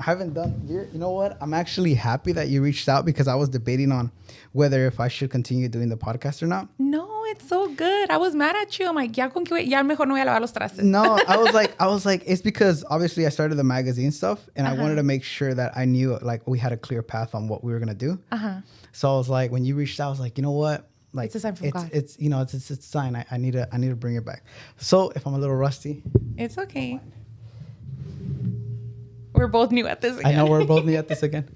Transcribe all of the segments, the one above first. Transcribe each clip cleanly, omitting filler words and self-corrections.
haven't done. You know what? I'm actually happy that you reached out because I was debating on whether if I should continue doing the podcast or not. No, it's so good. I was mad at you. I'm like, ya mejor no voy a lavar los trastes. No, I was like, it's because obviously I started the magazine stuff and I wanted to make sure that I knew like we had a clear path on what we were gonna do. So I was like, when you reached out, I was like, you know what? Like, it's a sign from God. It's you know, it's a sign. I need to bring it back. So if I'm a little rusty, it's okay. We're both new at this again. I know we're both new at this again.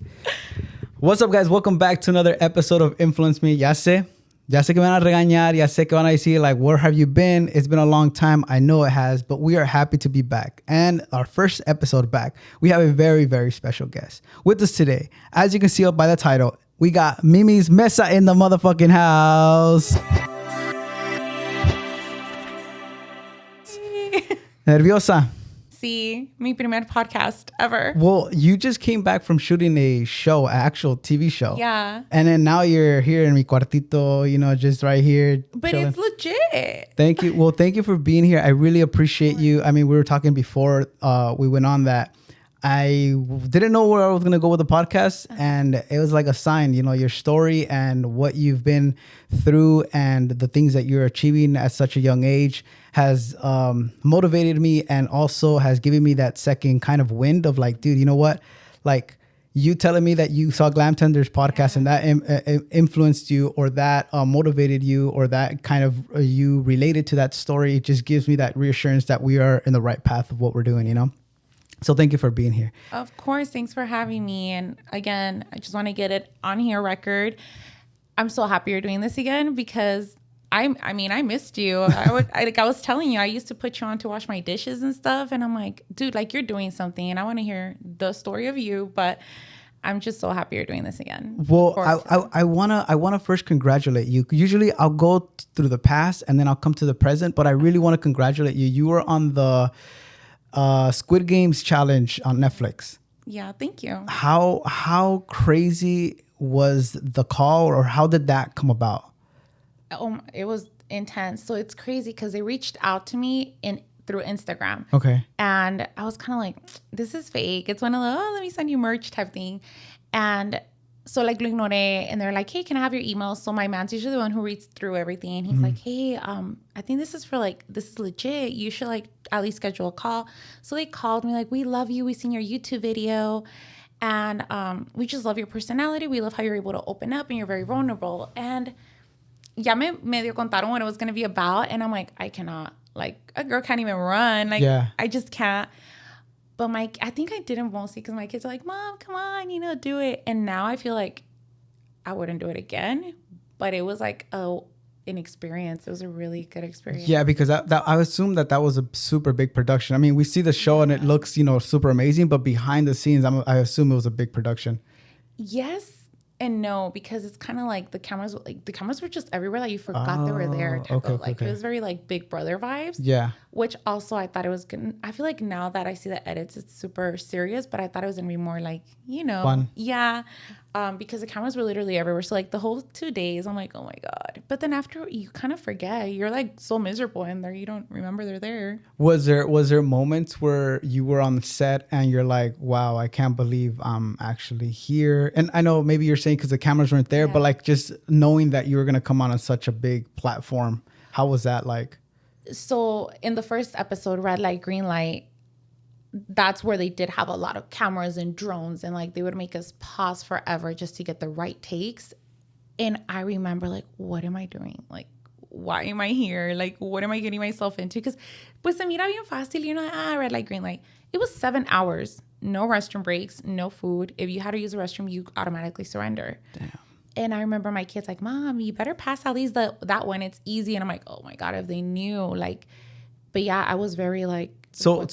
What's up, guys? Welcome back to another episode of Influence Me. Ya sé que me van a regañar. Ya sé que van a decir, like, where have you been? It's been a long time. I know it has, but we are happy to be back. And our first episode back, we have a very, very special guest with us today. As you can see up by the title, we got Mimi's Meza in the motherfucking house. Nerviosa? Sí, mi primer podcast ever. Well, you just came back from shooting a show, an actual TV show. Yeah. And then now you're here in mi cuartito, you know, just right here. But chilling. it's legit. Thank you. Well, thank you for being here. I really appreciate you. I mean, we were talking before we went on that I didn't know where I was going to go with the podcast. And it was like a sign, you know, your story and what you've been through and the things that you're achieving at such a young age has motivated me and also has given me that second kind of wind of like, dude, you know what? Like you telling me that you saw Glam Tender's podcast and that influenced you or that motivated you or that kind of you related to that story. It just gives me that reassurance that we are in the right path of what we're doing, you know? So thank you for being here. Of course. Thanks for having me. And again, I just want to get it on here record. I'm so happy you're doing this again because I missed you. I was telling you, I used to put you on to wash my dishes and stuff. And I'm like, dude, like you're doing something and I want to hear the story of you. But I'm just so happy you're doing this again. Well, I wanna first congratulate you. Usually I'll go through the past and then I'll come to the present. But I really want to congratulate you. You were on the Squid Games challenge on Netflix. Yeah, thank you. How crazy was the call or how did that come about? It was intense. So it's crazy because they reached out to me through Instagram. Okay. And I was kind of like, this is fake. It's one of the, let me send you merch type thing. And so like lo ignoré and they're like, hey, can I have your email? So my man's usually the one who reads through everything. And he's like, hey, I think this is legit. You should like at least schedule a call. So they called me like, we love you. We seen your YouTube video. And we just love your personality. We love how you're able to open up and you're very vulnerable. And ya me medio contaron what it was going to be about. And I'm like, I cannot. Like, a girl can't even run. Like, yeah. I just can't. But I think I did it mostly because my kids are like, Mom, come on, do it. And now I feel like I wouldn't do it again. But it was like an experience. It was a really good experience. Yeah, because that I assume that was a super big production. I mean, we see the show and it looks, super amazing. But behind the scenes, I assume it was a big production. Yes. And no, because it's kind of like the cameras were just everywhere. Like you forgot they were there. It was very like Big Brother vibes. Yeah. Which also I thought it was good. I feel like now that I see the edits, it's super serious. But I thought it was gonna be more like fun. Yeah. Because the cameras were literally everywhere. So like the whole 2 days, I'm like, oh my God. But then after you kind of forget. You're like so miserable in there. You don't remember they're there. Was there moments where you were on the set and you're like, wow, I can't believe I'm actually here? And I know maybe you're saying because the cameras weren't there, but like just knowing that you were gonna come on such a big platform, how was that like? So in the first episode, Red Light, Green Light, that's where they did have a lot of cameras and drones and like they would make us pause forever just to get the right takes. And I remember like, what am I doing? Like, why am I here? Like, what am I getting myself into? Because pues se mira bien fácil, red light, green light. It was 7 hours, no restroom breaks, no food. If you had to use the restroom, you automatically surrender. Damn. And I remember my kids like, Mom, you better pass at least that one. It's easy. And I'm like, oh my God, if they knew, like, but yeah, I was very like. So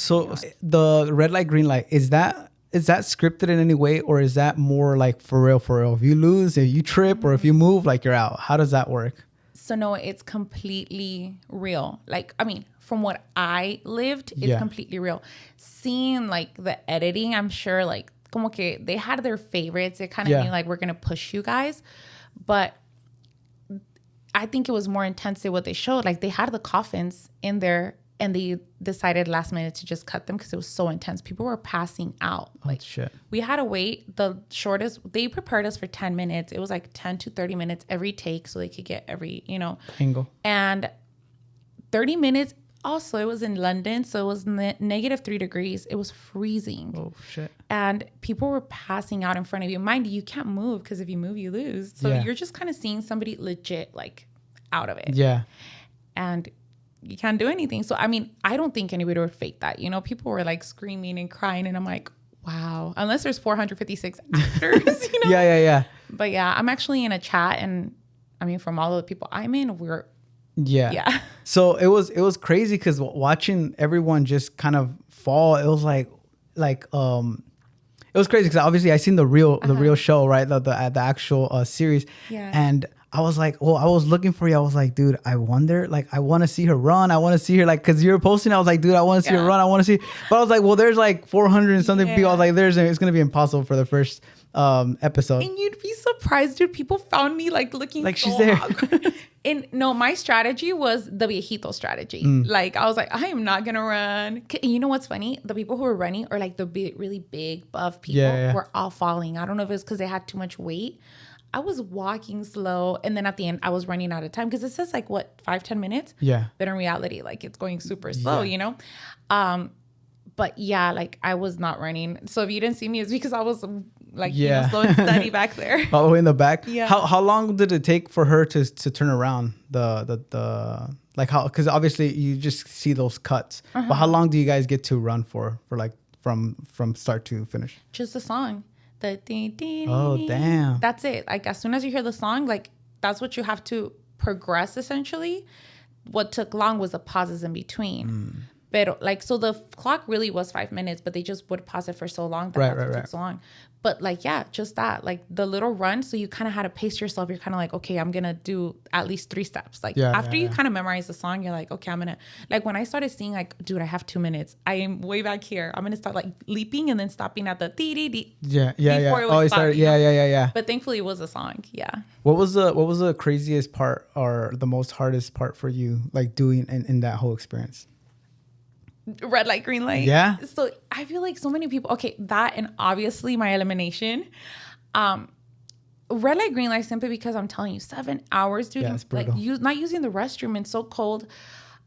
the red light, green light, is that scripted in any way or is that more like for real? If you lose, if you trip or if you move, like you're out. How does that work? So no, it's completely real. Like, I mean, from what I lived, it's completely real. Seeing like the editing, I'm sure like como que they had their favorites. They kind of knew like we're going to push you guys. But I think it was more intense than what they showed. Like they had the coffins in there And they decided last minute to just cut them because it was so intense. People were passing out. Like, shit. We had to wait. The shortest, they prepared us for 10 minutes. It was like 10 to 30 minutes every take so they could get every, angle. And 30 minutes, also, it was in London. So it was negative 3 degrees. It was freezing. Oh, shit. And people were passing out in front of you. Mind you, you can't move because if you move, you lose. So you're just kind of seeing somebody legit, like, out of it. Yeah. And you can't do anything. So, I mean, I don't think anybody would fake that. People were like screaming and crying. And I'm like, wow. Unless there's 456 actors, Yeah. But yeah, I'm actually in a chat. And I mean, from all of the people I'm in, we're. Yeah. So it was crazy because watching everyone just kind of fall, it was like, it was crazy because obviously I seen the real show, right? The actual series. Yeah. And I was like, well, I was looking for you. I was like, dude, I wonder, like, I want to see her run. I want to see her, like, because you were posting. I was like, dude, I want to see her run. I want to see. But I was like, well, there's like 400 and something people. I was like, it's going to be impossible for the first episode. And you'd be surprised, dude. People found me like looking like so she's there. And no, my strategy was the viejito strategy. Like, I was like, I am not going to run. And you know what's funny? The people who were running are like the really big, buff people were all falling. I don't know if it was because they had too much weight. I was walking slow. And then at the end, I was running out of time because it says like, 5-10 minutes? Yeah. But in reality, like it's going super slow, But yeah, like I was not running. So if you didn't see me, it's because I was like slow and steady back there. All the way in the back. Yeah. How long did it take for her to turn around the like how, because obviously you just see those cuts. But how long do you guys get to run for like from start to finish? Just the song. The ding, ding, oh ding. Damn. That's it. Like as soon as you hear the song, like that's what you have to progress essentially. What took long was the pauses in between. But like, so the clock really was 5 minutes, but they just would pause it for so long that it took so long. But like, yeah, just that, like the little run. So you kind of had to pace yourself. You're kind of like, okay, I'm going to do at least 3 steps. Like after you kind of memorize the song, you're like, okay, I'm going to, like when I started seeing like, dude, I have 2 minutes. I am way back here. I'm going to start like leaping and then stopping at the dee-dee-dee. Yeah. Oh, it started. Yeah. But thankfully it was a song. Yeah. What was the craziest part or the most hardest part for you, like doing in that whole experience? Red light, green light. Yeah. So I feel like so many people, okay, that and obviously my elimination. Red light, green light, simply because I'm telling you, 7 hours, dude. Yeah, it's brutal. Like not using the restroom and so cold.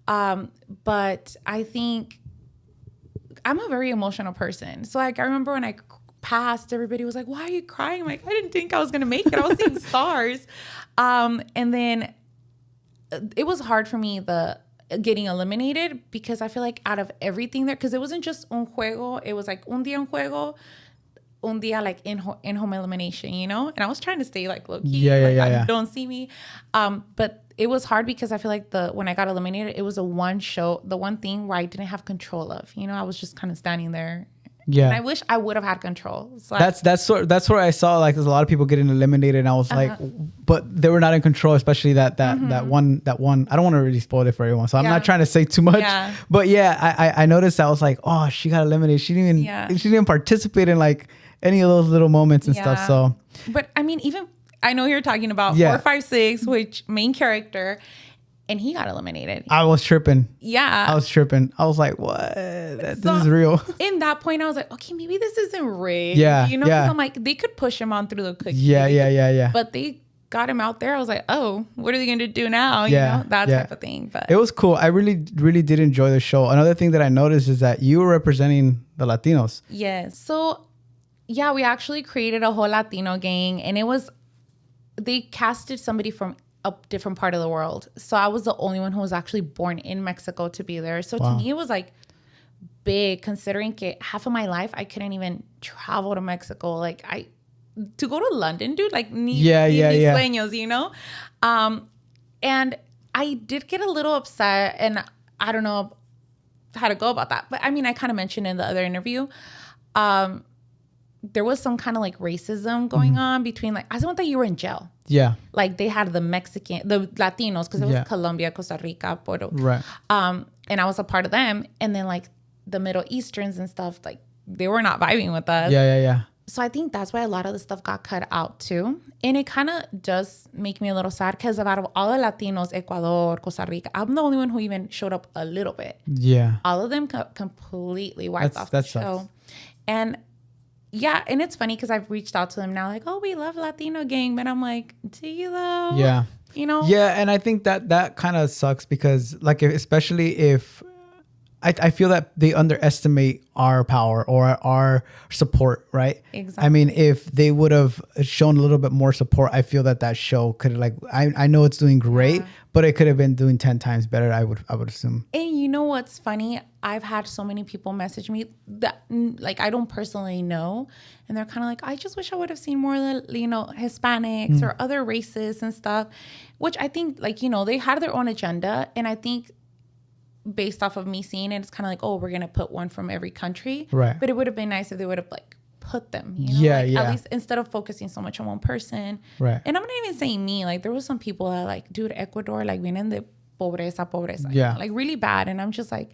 But I think I'm a very emotional person. So like I remember when I passed, everybody was like, why are you crying? I'm like, I didn't think I was gonna make it. I was seeing stars. And then it was hard for me getting eliminated because I feel like out of everything there, because it wasn't just un juego, it was like un día un juego, un día like in-home elimination, And I was trying to stay like low key. Yeah. Don't see me. But it was hard because I feel like when I got eliminated, it was the one thing where I didn't have control of. I was just kind of standing there. Yeah. And I wish I would have had control. So that's where I saw like there's a lot of people getting eliminated and I was like, but they were not in control, especially that one. I don't want to really spoil it for everyone. So I'm not trying to say too much. Yeah. But yeah, I noticed I was like, oh, she got eliminated. She didn't even participate in like any of those little moments and stuff. So but I mean, even I know you're talking about 456, which main character. And he got eliminated. I was tripping. Yeah. I was tripping. I was like, what? This is real. In that point, I was like, okay, maybe this isn't rigged. Yeah. Because I'm like, they could push him on through the cookie. Yeah. But they got him out there. I was like, oh, what are they going to do now? That type of thing. But it was cool. I really, really did enjoy the show. Another thing that I noticed is that you were representing the Latinos. Yes. So, yeah, we actually created a whole Latino gang. And they casted somebody from a different part of the world. So I was the only one who was actually born in Mexico to be there. So to me, it was like big considering that half of my life, I couldn't even travel to Mexico. Like to go to London, dude, like mis sueños, and I did get a little upset and I don't know how to go about that. But I mean, I kind of mentioned in the other interview, there was some kind of like racism going on between like, I thought that you were in jail. Yeah. Like they had the Latinos, because it was Colombia, Costa Rica, Puerto. Right. And I was a part of them. And then like the Middle Easterns and stuff, like they were not vibing with us. Yeah. So I think that's why a lot of the stuff got cut out too. And it kind of does make me a little sad because out of all the Latinos, Ecuador, Costa Rica, I'm the only one who even showed up a little bit. Yeah. All of them completely wiped off the show. Sucks. And yeah, and it's funny because I've reached out to them now like, oh, we love Latino gang. But I'm like, do you though? Yeah. You know? Yeah, and I think that kind of sucks because like especially if I feel that they underestimate our power or our support, right? Exactly. I mean, if they would have shown a little bit more support, I feel that show could like I know it's doing great, but it could have been doing 10 times better. I would assume. And you know what's funny? I've had so many people message me that like I don't personally know, and they're kind of like, I just wish I would have seen more, Hispanics or other races and stuff, which I think like they had their own agenda, and I think based off of me seeing it, it's kind of like, oh, we're gonna put one from every country, right? But it would have been nice if they would have like put them, at least instead of focusing so much on one person, right? And I'm not even saying me, like there was some people that like, dude, Ecuador like vienen de pobreza, yeah, like really bad, and I'm just like,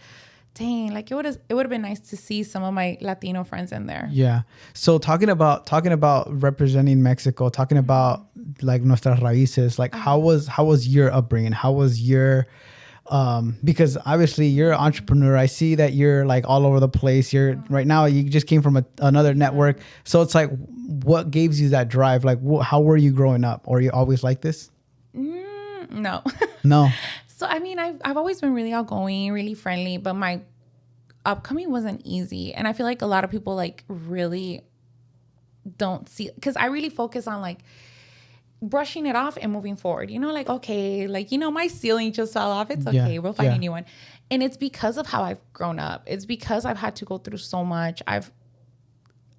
dang, like it would have been nice to see some of my Latino friends in there. Yeah. So talking about representing Mexico, talking about like nuestras raíces, like how was your upbringing? How was your because obviously you're an entrepreneur. I see that you're like all over the place. You're right now, you just came from another network. So it's like, what gave you that drive? Like, how were you growing up? Or you always like this? No. No. So, I mean, I've always been really outgoing, really friendly, but my upcoming wasn't easy. And I feel like a lot of people like really don't see, because I really focus on like brushing it off and moving forward, like, okay, like, my ceiling just fell off. It's okay. We'll find a new one. And it's because of how I've grown up. It's because I've had to go through so much. I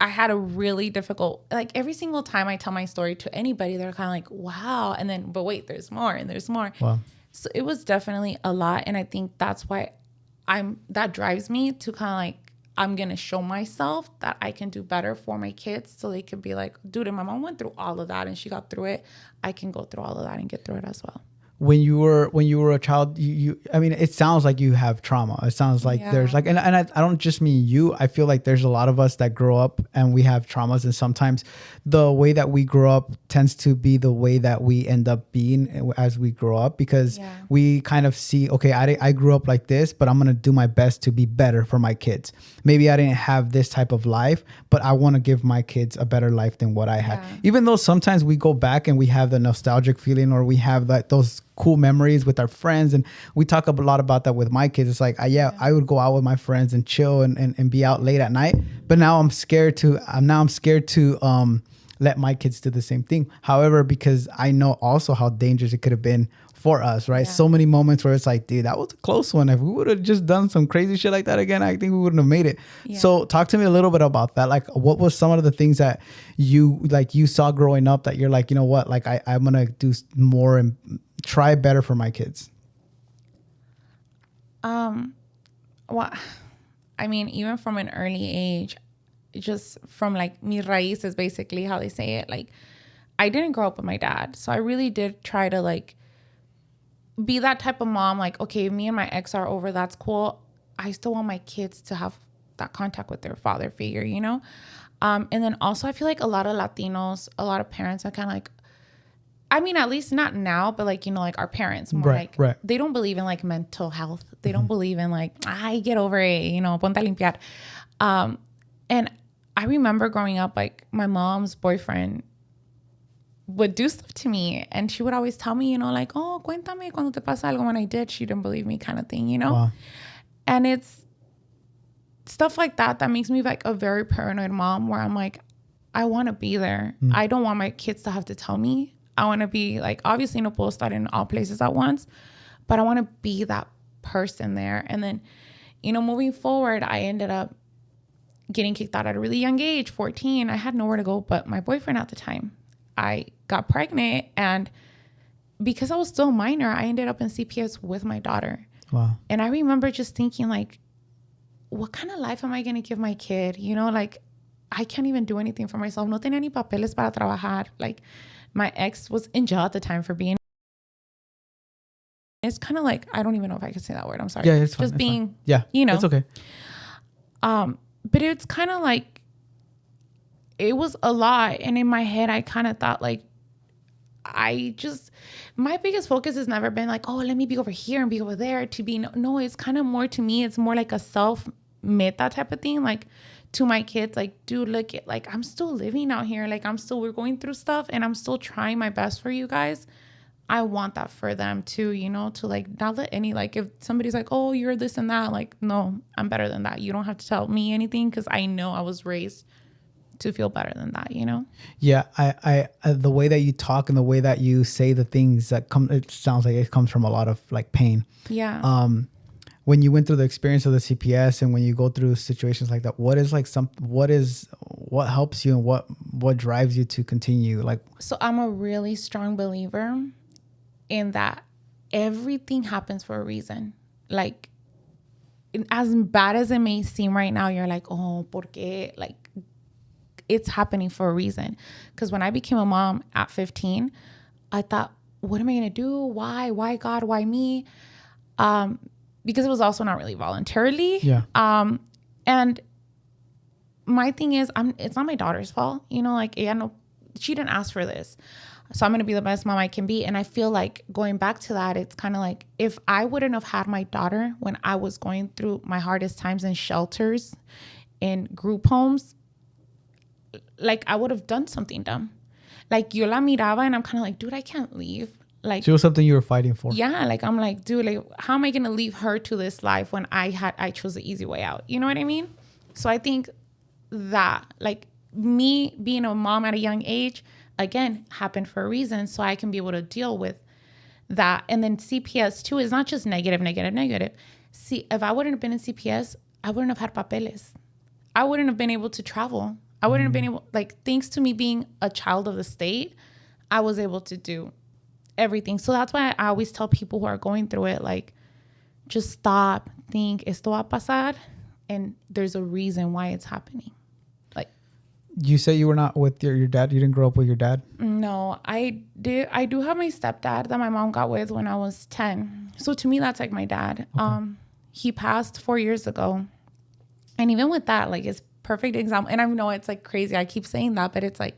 had a really difficult, like every single time I tell my story to anybody, they're kind of like, wow. And then, but wait, there's more and there's more. Wow. So it was definitely a lot. And I think that's why that drives me to kind of like, I'm going to show myself that I can do better for my kids so they can be like, dude, and my mom went through all of that and she got through it. I can go through all of that and get through it as well. When you were a child, you I mean, it sounds like you have trauma. It sounds like there's like, and I don't just mean you. I feel like there's a lot of us that grow up and we have traumas, and sometimes the way that we grow up tends to be the way that we end up being as we grow up, because we kind of see, okay, I grew up like this, but I'm gonna do my best to be better for my kids. Maybe I didn't have this type of life, but I want to give my kids a better life than what I had. Even though sometimes we go back and we have the nostalgic feeling, or we have like those cool memories with our friends, and we talk a lot about that with my kids. It's like I would go out with my friends and chill and be out late at night, but now I'm scared to let my kids do the same thing. However, because I know also how dangerous it could have been for us, right? So many moments where it's like, dude, that was a close one. If we would have just done some crazy shit like that again, I think we wouldn't have made it. So talk to me a little bit about that. Like, what was some of the things that you saw growing up that you're like, you know what, like I'm gonna do more and try better for my kids? Well, I mean, even from an early age, just from like mis raíces, basically how they say it, like I didn't grow up with my dad. So I really did try to like be that type of mom. Like, okay, me and my ex are over. That's cool. I still want my kids to have that contact with their father figure, And then also I feel like a lot of Latinos, a lot of parents are kind of like, I mean, at least not now, but like, like our parents more they don't believe in like mental health. They don't believe in like, I get over it, ponte a limpiar. And I remember growing up, like my mom's boyfriend would do stuff to me, and she would always tell me, like, oh, cuéntame cuando te pasa algo. When I did, she didn't believe me, kind of thing, Wow. And it's stuff like that makes me like a very paranoid mom, where I'm like, I want to be there. I don't want my kids to have to tell me. I want to be like, obviously no puedo estar in all places at once, but I want to be that person there. And then, moving forward, I ended up getting kicked out at a really young age, 14. I had nowhere to go but my boyfriend at the time. I got pregnant, and because I was still a minor, I ended up in CPS with my daughter. Wow. And I remember just thinking like, what kind of life am I going to give my kid? Like I can't even do anything for myself. No tenía ni papeles para trabajar. Like my ex was in jail at the time for being. It's kind of like, I don't even know if I can say that word. I'm sorry. Yeah, it's fine. Just it's being, fine. Yeah, it's okay. But it's kind of like, it was a lot. And in my head, I kind of thought like, my biggest focus has never been like, oh, let me be over here and be over there to be, no, it's kind of more to me. It's more like a self meta type of thing. Like to my kids, like, dude, look at, like, I'm still living out here. Like we're going through stuff and I'm still trying my best for you guys. I want that for them too, you know, to like not let any, like if somebody's like, oh, you're this and that, like, no, I'm better than that. You don't have to tell me anything because I know I was raised to feel better than that, you know? Yeah, I the way that you talk and the way that you say the things that come, it sounds like it comes from a lot of like pain. Yeah. When you went through the experience of the CPS and when you go through situations like that, what helps you and what drives you to continue? Like, so I'm a really strong believer in that everything happens for a reason. Like, as bad as it may seem right now, you're like, oh, ¿por qué? Like, it's happening for a reason. Because when I became a mom at 15, I thought, what am I going to do? Why God? Why me? Because it was also not really voluntarily. Yeah. And my thing is, it's not my daughter's fault. You know, like, she didn't ask for this. So I'm going to be the best mom I can be. And I feel like going back to that, it's kind of like if I wouldn't have had my daughter when I was going through my hardest times in shelters, in group homes, like I would have done something dumb. Like yo la miraba and I'm kind of like, dude, I can't leave. Like so it was something you were fighting for. Yeah. Like I'm like, dude, like how am I going to leave her to this life when I chose the easy way out? You know what I mean? So I think that like me being a mom at a young age, again, happened for a reason. So I can be able to deal with that. And then CPS too is not just negative. See, if I wouldn't have been in CPS, I wouldn't have had papeles. I wouldn't have been able to travel. I wouldn't have been able, like, thanks to me being a child of the state, I was able to do everything. So that's why I always tell people who are going through it, like, just stop, think, esto va a pasar, and there's a reason why it's happening. Like, you say you were not with your dad? You didn't grow up with your dad? No, I did. I do have my stepdad that my mom got with when I was 10. So to me, that's like my dad. Okay. He passed 4 years ago. And even with that, like, it's perfect example. And I know it's like crazy. I keep saying that, but it's like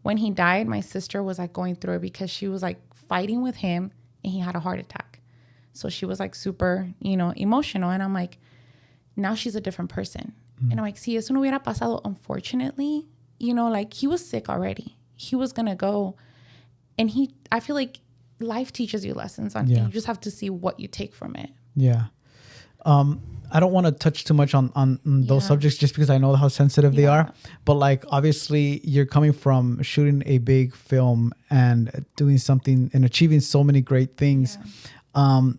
when he died, my sister was like going through it because she was like fighting with him and he had a heart attack. So she was like super, you know, emotional. And I'm like, now she's a different person. Mm-hmm. And I'm like, si eso no hubiera pasado, unfortunately, you know, like he was sick already. He was going to go. And I feel like life teaches you lessons on things. You just have to see what you take from it. Yeah. I don't want to touch too much on those subjects just because I know how sensitive they are. But like, obviously you're coming from shooting a big film and doing something and achieving so many great things. Yeah.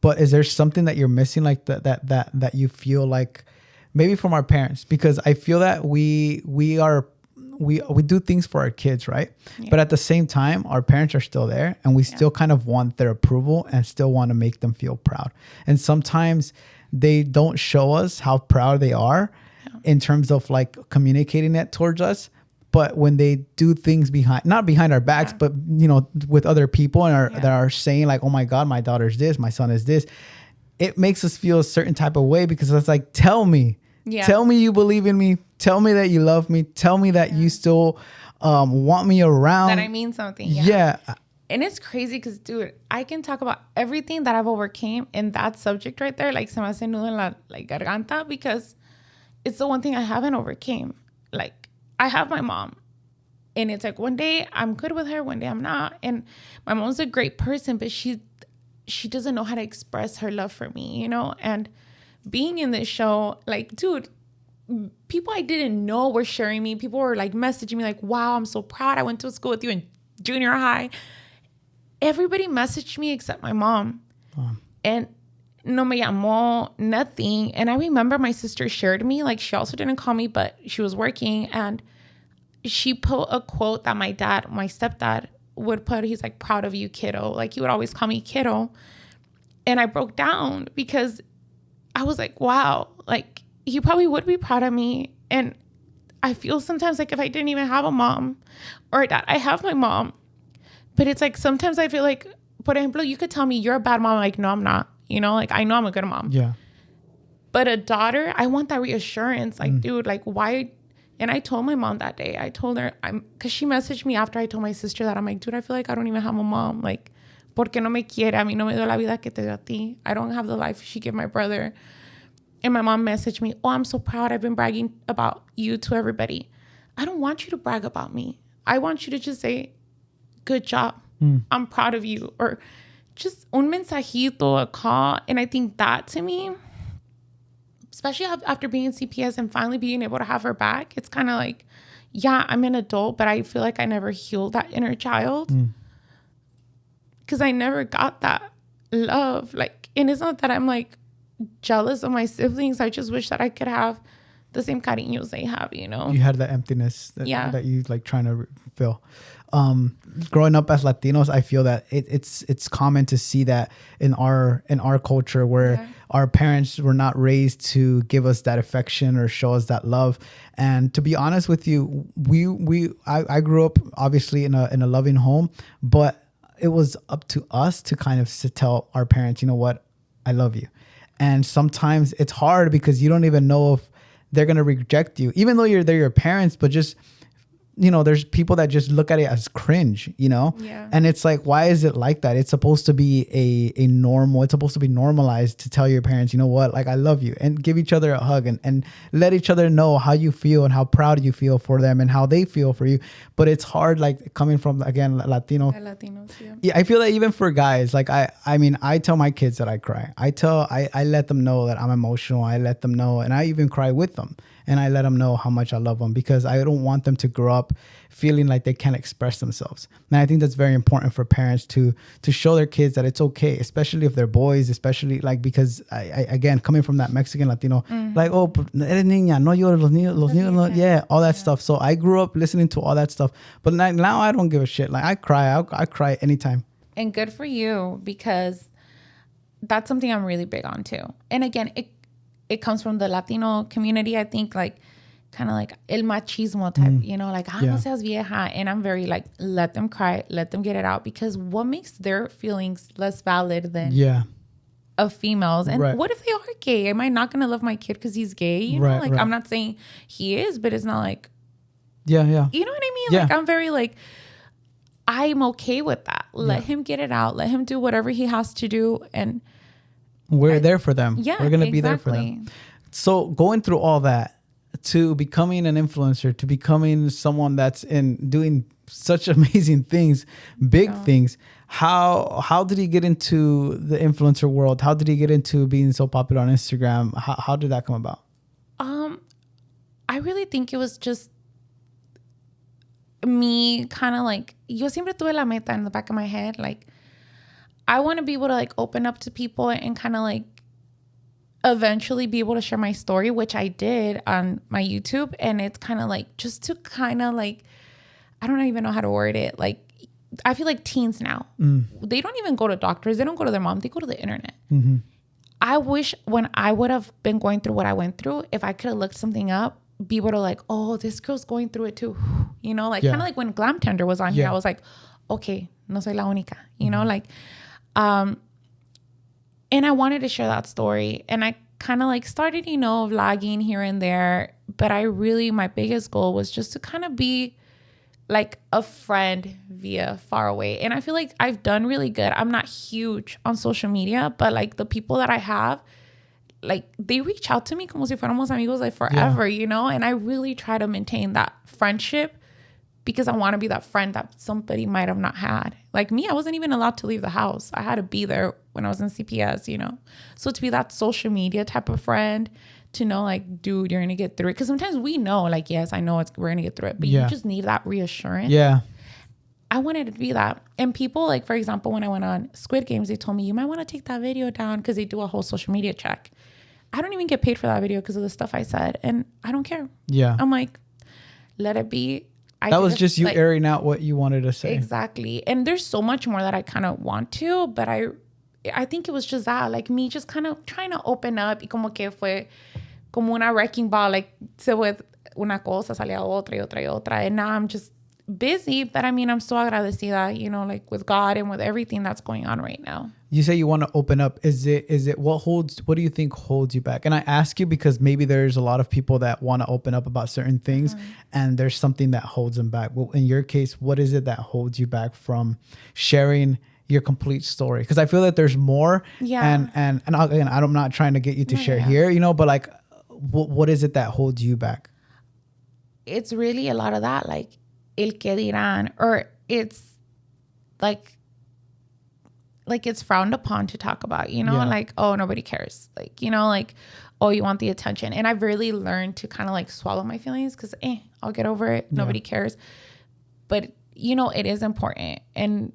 But is there something that you're missing, like that you feel like maybe from our parents? Because I feel that we do things for our kids, right? Yeah. But at the same time, our parents are still there and we still kind of want their approval and still want to make them feel proud. And sometimes they don't show us how proud they are in terms of like communicating it towards us. But when they do things not behind our backs, but you know, with other people and that are saying like, oh my God, my daughter's this, my son is this, it makes us feel a certain type of way because it's like, tell me you believe in me. Tell me that you love me. Tell me that you still want me around. That I mean something. Yeah. And it's crazy because, dude, I can talk about everything that I've overcame in that subject right there. Like, se me hace nudo en la garganta because it's the one thing I haven't overcame. Like, I have my mom. And it's like one day I'm good with her, one day I'm not. And my mom's a great person, but she doesn't know how to express her love for me, you know? And being in this show, like, dude, people I didn't know were sharing me. People were like messaging me like, wow, I'm so proud. I went to school with you in junior high. Everybody messaged me except my mom. And no me llamó, nothing. And I remember my sister shared me, like she also didn't call me, but she was working. And she put a quote that my stepdad would put. He's like, proud of you, kiddo. Like he would always call me kiddo. And I broke down because I was like, wow, like he probably would be proud of me. And I feel sometimes like if I didn't even have a mom or a dad, I have my mom. But it's like, sometimes I feel like, por ejemplo, you could tell me you're a bad mom. I'm like, no, I'm not. You know, like I know I'm a good mom. Yeah. But a daughter, I want that reassurance. Like, dude, like why And I told my mom that day, I told her, because she messaged me after I told my sister that. I'm like, dude, I feel like I don't even have a mom. Like, ¿por qué no me quiere? A mí no me dio la vida que te dio a ti. I don't have the life she gave my brother. And my mom messaged me, oh, I'm so proud. I've been bragging about you to everybody. I don't want you to brag about me. I want you to just say, good job. I'm proud of you. Or just un mensajito, a call. And I think that to me, especially after being in CPS and finally being able to have her back, it's kind of like, yeah, I'm an adult, but I feel like I never healed that inner child. Because I never got that love. Like, and it's not that I'm like jealous of my siblings. I just wish that I could have the same cariños they have, you know? You had that emptiness that you like trying to fill. Growing up as Latinos, I feel that it's common to see that in our culture where our parents were not raised to give us that affection or show us that love. And to be honest with you, I grew up obviously in a loving home, but it was up to us to kind of tell our parents, you know what, I love you. And sometimes it's hard because you don't even know if they're going to reject you, even though they're your parents, but just, you know, there's people that just look at it as cringe, you know? Yeah. And it's like, why is it like that? It's supposed to be a normal, it's supposed to be normalized to tell your parents, you know what, like, I love you, and give each other a hug and let each other know how you feel and how proud you feel for them and how they feel for you. But it's hard, like, coming from, again, Latinos, yeah, I feel that even for guys, like, I mean, I tell my kids that I cry. I let them know that I'm emotional. I let them know, and I even cry with them. And I let them know how much I love them, because I don't want them to grow up feeling like they can't express themselves. And I think that's very important for parents to show their kids that it's okay, especially if they're boys, especially like, because I again, coming from that Mexican Latino, like, oh, eres niña, no llores, los niños, no, yeah, all that stuff. So I grew up listening to all that stuff. But now I don't give a shit. Like, I cry anytime. And good for you, because that's something I'm really big on too. And again, it comes from the Latino community, I think, like, kind of like el machismo type, you know, like, no seas vieja. And I'm very like, let them cry, let them get it out, because what makes their feelings less valid than of females? And what if they are gay? Am I not going to love my kid because he's gay? You know, like, I'm not saying he is, but it's not like, you know what I mean? Like, I'm very like, I'm okay with that. Let him get it out. Let him do whatever he has to do. And we're there for them. Yeah, we're going to be there for them. So going through all that to becoming an influencer, to becoming someone that's doing such amazing things, big things. How did he get into the influencer world? How did he get into being so popular on Instagram? How did that come about? I really think it was just me kind of like, yo siempre tuve la meta in the back of my head. Like, I want to be able to like open up to people and kind of like eventually be able to share my story, which I did on my YouTube. And it's kind of like, just to kind of like, I don't even know how to word it. Like, I feel like teens now, they don't even go to doctors. They don't go to their mom. They go to the internet. Mm-hmm. I wish when I would have been going through what I went through, if I could have looked something up, be able to like, oh, this girl's going through it too. You know, like kind of like when Glam Tender was on here, I was like, okay, no soy la única, you know, like, and I wanted to share that story, and I kind of like started, you know, vlogging here and there, but my biggest goal was just to kind of be like a friend via far away. And I feel like I've done really good. I'm not huge on social media, but like the people that I have, like they reach out to me como si fuéramos amigos like forever, you know? And I really try to maintain that friendship, because I want to be that friend that somebody might have not had. Like me, I wasn't even allowed to leave the house. I had to be there when I was in CPS, you know? So to be that social media type of friend, to know like, dude, you're going to get through it. Because sometimes we know, like, yes, I know we're going to get through it. But you just need that reassurance. Yeah. I wanted to be that. And people, like, for example, when I went on Squid Games, they told me, you might want to take that video down, because they do a whole social media check. I don't even get paid for that video because of the stuff I said. And I don't care. Yeah. I'm like, let it be. That was just you, like, airing out what you wanted to say. Exactly. And there's so much more that I kind of want to, but I think it was just that, like me just kind of trying to open up, y como que fue como una wrecking ball, like se fue una cosa, salía otra y otra y otra. And now I'm just busy, but I mean, I'm so agradecida, you know, like with God and with everything that's going on right now. You say you want to open up. Is it what do you think holds you back? And I ask you because maybe there's a lot of people that want to open up about certain things and there's something that holds them back. Well, in your case, what is it that holds you back from sharing your complete story? Because I feel that there's more. Yeah. And again, I'm not trying to get you to share here, you know, but like, what is it that holds you back? It's really a lot of that, like el que dirán, or it's like it's frowned upon to talk about, you know, like, oh, nobody cares. Like, you know, like, oh, you want the attention. And I've really learned to kind of like swallow my feelings because, I'll get over it. Nobody cares. But, you know, it is important. And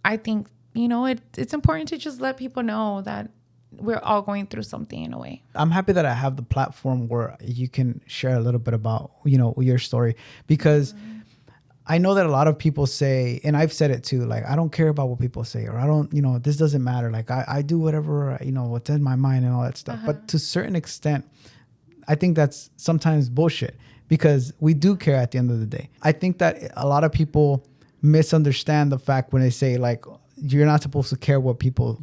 I think, you know, it's important to just let people know that we're all going through something in a way. I'm happy that I have the platform where you can share a little bit about, you know, your story, because I know that a lot of people say, and I've said it too, like, I don't care about what people say, or I don't, you know, this doesn't matter. Like I do whatever, you know, what's in my mind and all that stuff. But to a certain extent, I think that's sometimes bullshit, because we do care at the end of the day. I think that a lot of people misunderstand the fact when they say like, you're not supposed to care what people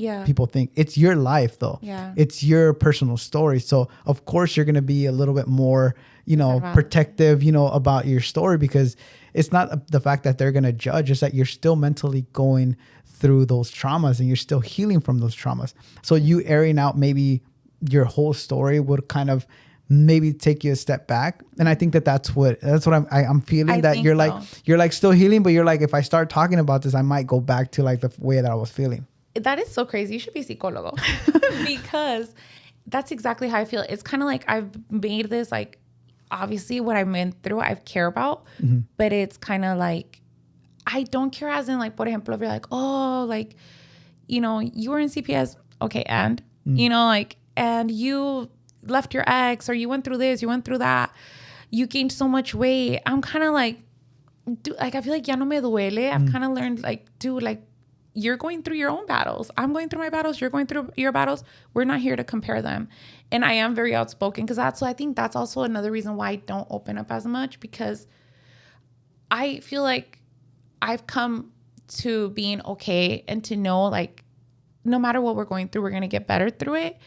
think. It's your life though. Yeah. It's your personal story. So of course you're going to be a little bit more, you know, protective, you know, about your story, because it's not the fact that they're going to judge. It's that you're still mentally going through those traumas and you're still healing from those traumas. So you airing out maybe your whole story would kind of maybe take you a step back. And I think that's what I'm feeling, that you're like, you're like still healing, but you're like, if I start talking about this, I might go back to like the way that I was feeling. That is so crazy. You should be psicólogo because that's exactly how I feel. It's kind of like I've made this, like, obviously what I went through, I care about, but it's kind of like, I don't care as in like, por ejemplo, if you're like, oh, like, you know, you were in CPS. Okay. And, you know, like, and you left your ex, or you went through this, you went through that, you gained so much weight. I'm kind of like, dude, like, I feel like ya no me duele. I've kind of learned like, dude, like, you're going through your own battles. I'm going through my battles. You're going through your battles. We're not here to compare them. And I am very outspoken because I think that's also another reason why I don't open up as much, because I feel like I've come to being okay and to know, like, no matter what we're going through, we're going to get better through it.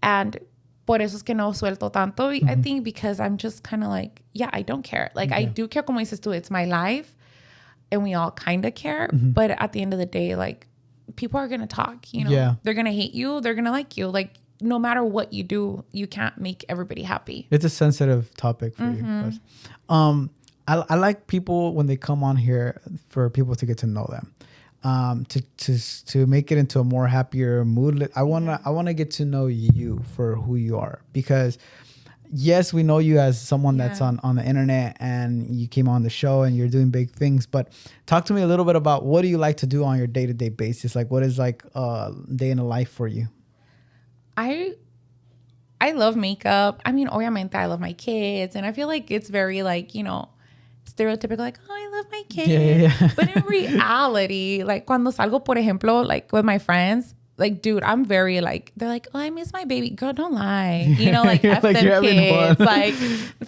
And por eso es que no suelto tanto, I think, because I'm just kind of like, yeah, I don't care. Like, I do care, como dices tú, it's my life and we all kind of care. But at the end of the day, like, people are going to talk, you know? Yeah. They're going to hate you. They're going to like you. Like, no matter what you do, you can't make everybody happy. It's a sensitive topic for you. But, I like people when they come on here, for people to get to know them. To make it into a more happier mood. I wanna get to know you for who you are, because yes, we know you as someone that's on the internet and you came on the show and you're doing big things, but talk to me a little bit about what do you like to do on your day-to-day basis? Like, what is like a day in a life for you? I love makeup. I mean, obviamente I love my kids, and I feel like it's very like, you know, stereotypical, like, oh, I love my kids. Yeah. But in reality, like, cuando salgo, por ejemplo, like with my friends, like, dude, I'm very like, they're like, oh, I miss my baby. Girl, don't lie. You know, like, F like them kids. Like,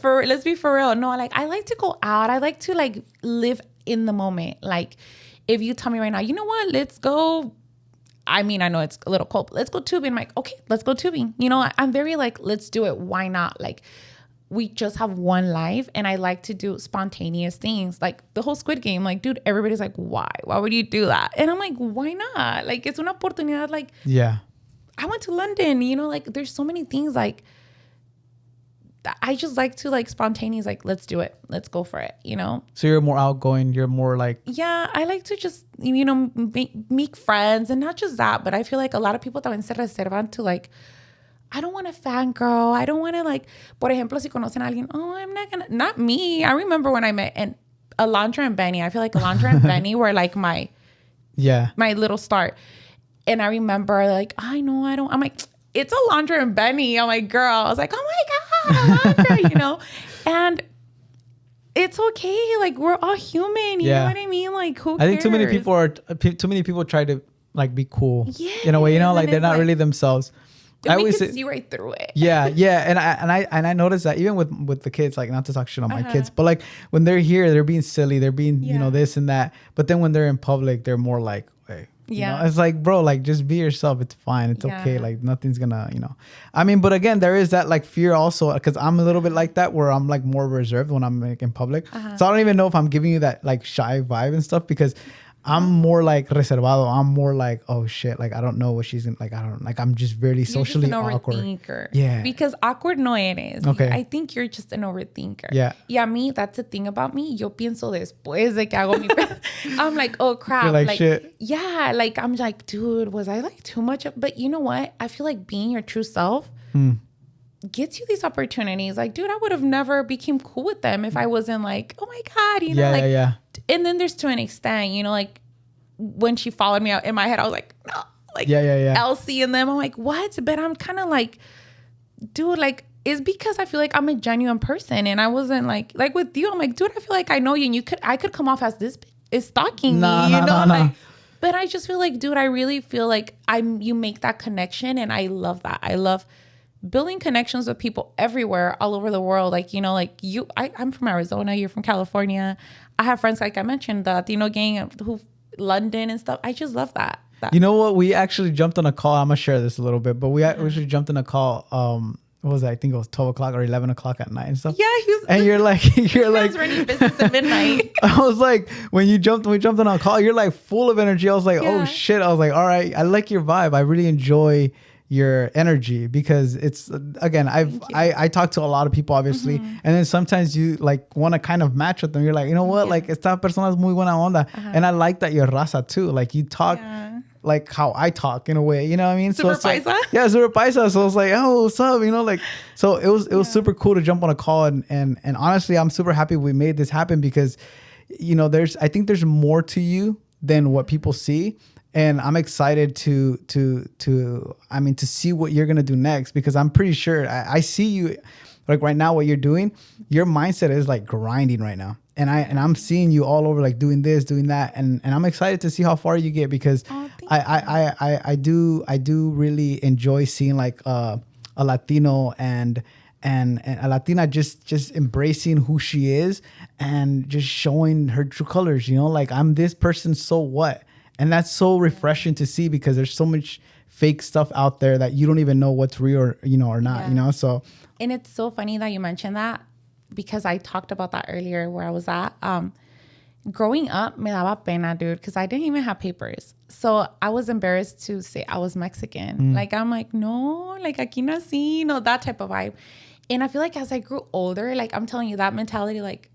let's be for real. No, like, I like to go out. I like to like live in the moment. Like, if you tell me right now, you know what, let's go. I mean, I know it's a little cold, but let's go tubing. I'm like, okay, let's go tubing. You know, I'm very like, let's do it. Why not? Like, we just have one life, and I like to do spontaneous things, like the whole Squid Game. Like, dude, everybody's like, why would you do that? And I'm like, why not? Like, it's una oportunidad. Like, yeah, I went to London, you know, like, there's so many things. Like, I just like to like spontaneous, like, let's do it, let's go for it, you know. So you're more outgoing, you're more like, yeah, I like to just, you know, make friends. And not just that, but I feel like a lot of people también se reservan to like, I don't want to fangirl. I don't want to like, por ejemplo, si conocen a alguien, oh, I'm not going to, not me. I remember when I met Alondra and Benny. I feel like Alondra and Benny were like my little start. And I remember like, I know, I don't, I'm like, it's Alondra and Benny. I'm like, girl, I was like, oh my God, Alondra, you know? And it's okay. Like, we're all human. You know what I mean? Like, who cares? I think too many people try to like be cool in a way, you know, like they're not really themselves. And we can see right through it. Yeah, and I noticed that even with the kids, like, not to talk shit on my kids, but like when they're here, they're being silly, they're being you know, this and that. But then when they're in public, they're more like, hey, you know? It's like, bro, like, just be yourself. It's fine. It's okay. Like, nothing's gonna, you know. I mean, but again, there is that like fear also, because I'm a little bit like that, where I'm like more reserved when I'm like in public. So I don't even know if I'm giving you that like shy vibe and stuff, because I'm more like reservado. I'm more like, oh shit, like, I don't know what she's gonna, like, I don't, like, I'm just really socially awkward. Overthinker. Yeah. Because awkward no eres. Okay. I think you're just an overthinker. Yeah. Y a mí, that's the thing about me. Yo pienso después de que hago mi... I'm like, oh crap. You're like, shit. Yeah. Like, I'm like, dude, was I like too much? But you know what? I feel like being your true self gets you these opportunities. Like, dude, I would have never became cool with them if I wasn't like, oh my God, you know, like, and then there's to an extent, you know, like when she followed me out in my head, I was like, no, like Elsie and them. I'm like, what? But I'm kind of like, dude, like, it's because I feel like I'm a genuine person, and I wasn't like with you. I'm like, dude, I feel like I know you, and I could come off as this is stalking me, you know, like. But I just feel like, dude, I really feel like you make that connection, and I love that. I love building connections with people everywhere, all over the world. Like, you know, like I'm from Arizona, you're from California. I have friends, like I mentioned, the Latino gang who London and stuff. I just love that. You know what? We actually jumped on a call. I'm gonna share this a little bit, but we actually jumped on a call. What was it? I think it was 12 o'clock or 11 o'clock at night and stuff. Yeah, and you're like I was running business at midnight. I was like, when we jumped on a call, you're like full of energy. I was like, oh shit. I was like, all right, I like your vibe. I really enjoy your energy, because it's, again, I talk to a lot of people, obviously, and then sometimes you like want to kind of match with them. You're like, you know what, like, esta persona es muy buena onda, and I like that you're raza too. Like, you talk like how I talk in a way, you know what I mean? Super so it's paisa? like, yeah, super paisa. So I was like, oh, what's up, you know, like, so it was super cool to jump on a call, and honestly, I'm super happy we made this happen, because, you know, I think there's more to you than what people see. And I'm excited to see what you're going to do next, because I'm pretty sure I see you like right now, what you're doing, your mindset is like grinding right now. And I'm seeing you all over, like doing this, doing that. And I'm excited to see how far you get, because I do really enjoy seeing like a Latino and a Latina just embracing who she is and just showing her true colors, you know, like, I'm this person, so what? And that's so refreshing to see, because there's so much fake stuff out there that you don't even know what's real or, you know, or not, you know? So. And it's so funny that you mentioned that, because I talked about that earlier where I was at. Growing up, me daba pena, dude, because I didn't even have papers. So I was embarrassed to say I was Mexican. Like, I'm like, no, like, aquí nací, you know, that type of vibe. And I feel like as I grew older, like, I'm telling you, that mentality, like,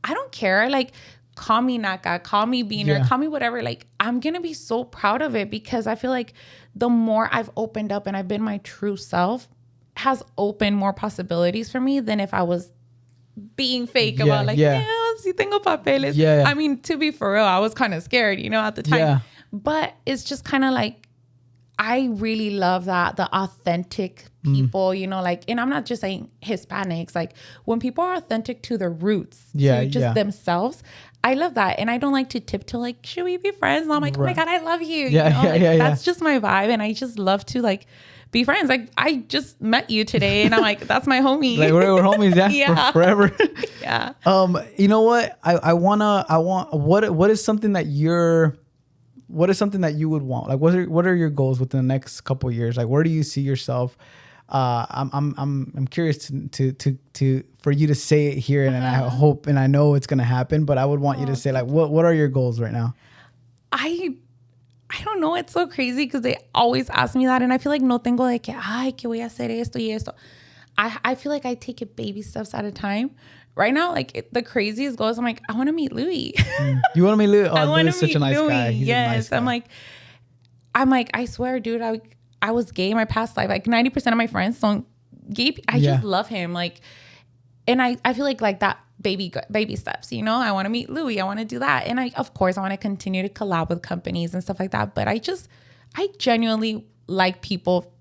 I don't care, like, call me Naka, call me Beaner, call me whatever. Like, I'm going to be so proud of it, because I feel like the more I've opened up and I've been my true self has opened more possibilities for me than if I was being fake about like, si tengo papeles. I mean, to be for real, I was kind of scared, you know, at the time. But it's just kind of like, I really love that, the authentic people, you know, like, and I'm not just saying Hispanics, like, when people are authentic to their roots, to just themselves, I love that. And I don't like to tiptoe, like, should we be friends? And I'm like, oh my God, I love you. You know? Like, that's just my vibe. And I just love to like be friends. Like, I just met you today and I'm like, that's my homie. Like, we're homies, forever. You know what? What is something that you would want? Like, what are your goals within the next couple of years? Like, where do you see yourself? I'm curious to for you to say it here, and I hope and I know it's gonna happen. But I would want you to say, like, what are your goals right now? I don't know. It's so crazy because they always ask me that, and I feel like no tengo de que ay que voy a hacer esto y esto. I feel like I take it baby steps at a time. Right now, like the craziest goals, I'm like, I want to meet Louis. You want to meet Louis? Oh, Louis is such a nice guy. He's yes, a nice guy. I'm like, I swear, dude, I was gay in my past life. Like 90% of my friends don't gay. I just love him. Like, and I feel like that baby steps, you know, I want to meet Louis. I want to do that. And of course I want to continue to collab with companies and stuff like that. But I genuinely like people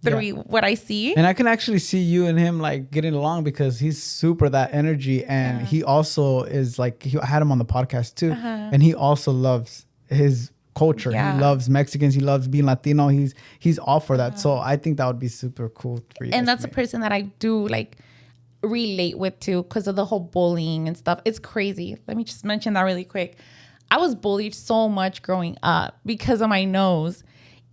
through what I see. And I can actually see you and him like getting along, because he's super that energy. And he also is like, I had him on the podcast too. And he also loves his culture. Yeah. He loves Mexicans. He loves being Latino. He's all for that. So I think that would be super cool for you. And that's a person that I do like relate with too, because of the whole bullying and stuff. It's crazy. Let me just mention that really quick. I was bullied so much growing up because of my nose.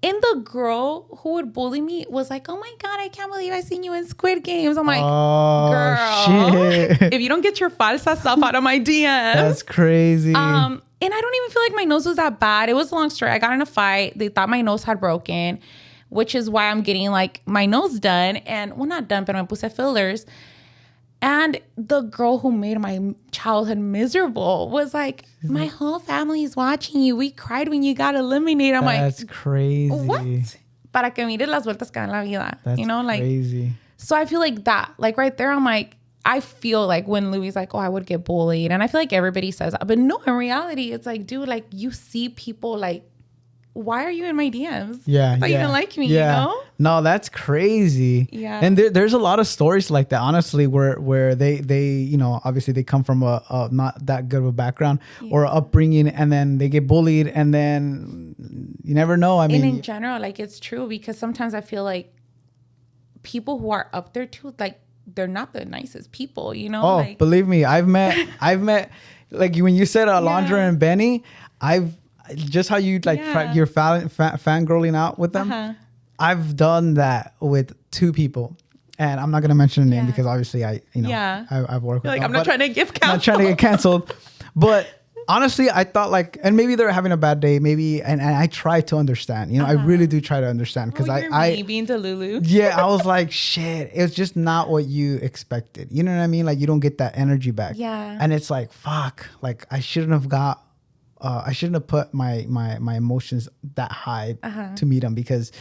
And the girl who would bully me was like, "Oh my God, I can't believe I seen you in Squid Games." I'm like, "Girl, shit. if you don't get your falsa self out of my DMs." That's crazy. And I don't even feel like my nose was that bad. It was a long story. I got in a fight. They thought my nose had broken, which is why I'm getting like my nose done. And well, not done, but I puse fillers. And the girl who made my childhood miserable was like, "My whole family is watching you. We cried when you got eliminated." I'm That's like, crazy. "What?" Para que mires las vueltas que da en la vida. That's you know, like crazy. So I feel like that, like right there, I'm like, I feel like when Louis like, "Oh, I would get bullied," and I feel like everybody says that, but no, in reality, it's like, dude, like you see people like, why are you in my DMs? Yeah, I thought you didn't like me, you know? No, that's crazy. Yeah. And there's a lot of stories like that, honestly, where they you know, obviously they come from a not that good of a background or upbringing, and then they get bullied, and then you never know. I mean, and in general, like it's true, because sometimes I feel like people who are up there too, like they're not the nicest people, you know? oh, like, believe me, I've met like when you said Alondra and Benny, I've just how you like you're fangirling out with them. I've done that with two people, and I'm not gonna mention a name because obviously I've worked with like, them. I'm not trying to get canceled. I'm not trying to get canceled, but honestly, I thought like, and maybe they're having a bad day, maybe, and I try to understand. You know, I really do try to understand, because I being Delulu. yeah, I was like, shit, it's just not what you expected. You know what I mean? Like you don't get that energy back. Yeah. And it's like, fuck, like I shouldn't have put my emotions that high to meet them, because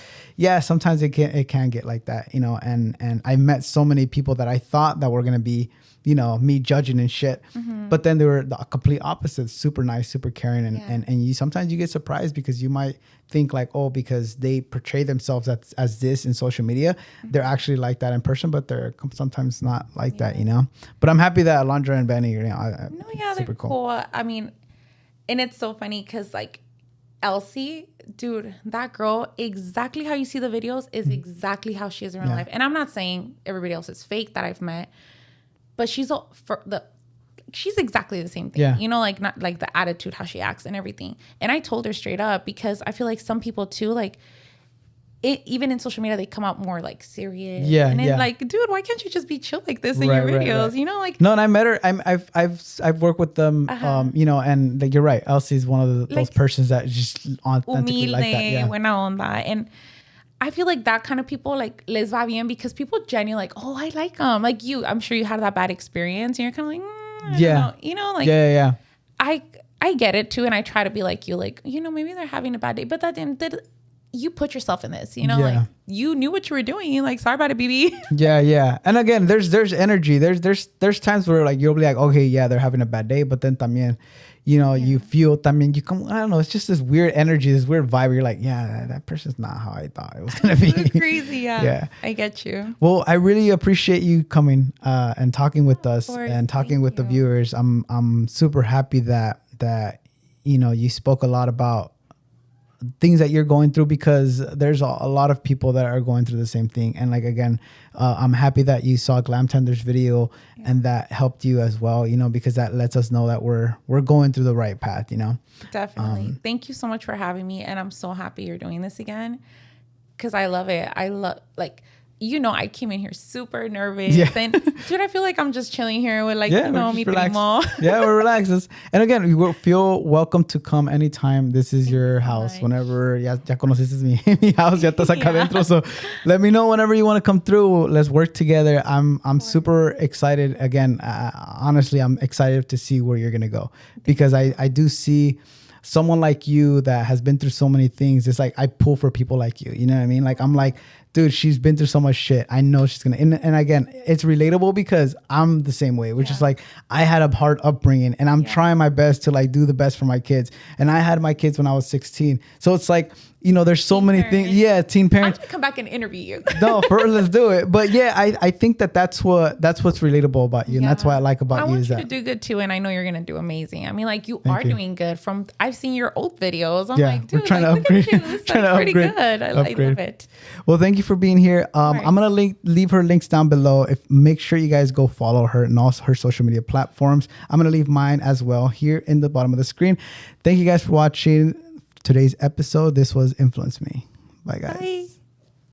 sometimes it can get like that, you know, and I met so many people that I thought that were going to be, you know, me judging and shit, but then they were the complete opposite, super nice, super caring, and you sometimes you get surprised, because you might think like, oh, because they portray themselves as this in social media, they're actually like that in person, but they're sometimes not like that, you know. But I'm happy that Alondra and Benny, you know, They're cool. I mean, and it's so funny because like Elsie, dude, that girl, exactly how you see the videos is exactly how she is in real life. And I'm not saying everybody else is fake that I've met, but she's exactly the same thing. Yeah. You know, like not like the attitude, how she acts and everything. And I told her straight up, because I feel like some people too, like even in social media, they come out more like serious. Yeah. And it's like, dude, why can't you just be chill like this in your videos? Right. You know, like. No, and I met her. I've worked with them. You know, and like you're right. Elsie's one of those persons that just authentically like that. Yeah. Buena onda. And I feel like that kind of people, like, les va bien, because people genuinely like, oh, I like them. Like you, I'm sure you had that bad experience, and you're kind of like, I don't know. You know, like. Yeah. I get it too, and I try to be like you, like, you know, maybe they're having a bad day, but that didn't. You put yourself in this, you know, like you knew what you were doing. You're like, sorry about it, BB. Yeah. And again, there's energy. There's times where like you'll be like, okay, yeah, they're having a bad day, but then también, you know, you feel también, you come, I don't know, it's just this weird energy, this weird vibe where you're like, yeah, that person's not how I thought it was gonna be. It's crazy, yeah. I get you. Well, I really appreciate you coming and talking with us and talking with the viewers. I'm super happy that you know, you spoke a lot about things that you're going through, because there's a lot of people that are going through the same thing. And like, again, I'm happy that you saw Glam Tender's video and that helped you as well, you know, because that lets us know that we're going through the right path, you know. Definitely. Thank you so much for having me. And I'm so happy you're doing this again, because I love it. I love, like, you know, I came in here super nervous. Yeah. And dude, I feel like I'm just chilling here with, like, you know, mi primo. Yeah, we're relaxed. And again, you will feel welcome to come anytime. This is your house. Whenever ya conoces mi house, ya estás acá adentro. So let me know whenever you want to come through. Let's work together. I'm super excited. Again, honestly, I'm excited to see where you're going to go, because I do see someone like you that has been through so many things. It's like I pull for people like you. You know what I mean? Like I'm like, dude, she's been through so much shit. I know she's gonna. And again, it's relatable because I'm the same way, which is like I had a hard upbringing, and I'm trying my best to like do the best for my kids. And I had my kids when I was 16, so it's like, you know, there's so many things. Yeah, teen parents. I'm gonna come back and interview you. No, let's do it. But yeah, I think that's what's relatable about you, and that's what I like about you. I want is you that to do good too, and I know you're gonna do amazing. I mean, like you are doing good. From I've seen your old videos. I'm like, dude, we're trying like, to look upgrade. at you. This looks pretty good. I love it. Well, thank you for being here. I'm gonna leave her links down below. Make sure you guys go follow her and also her social media platforms. I'm gonna leave mine as well here in the bottom of the screen. Thank you guys for watching today's episode. This was Influence Me. Bye, guys. Bye.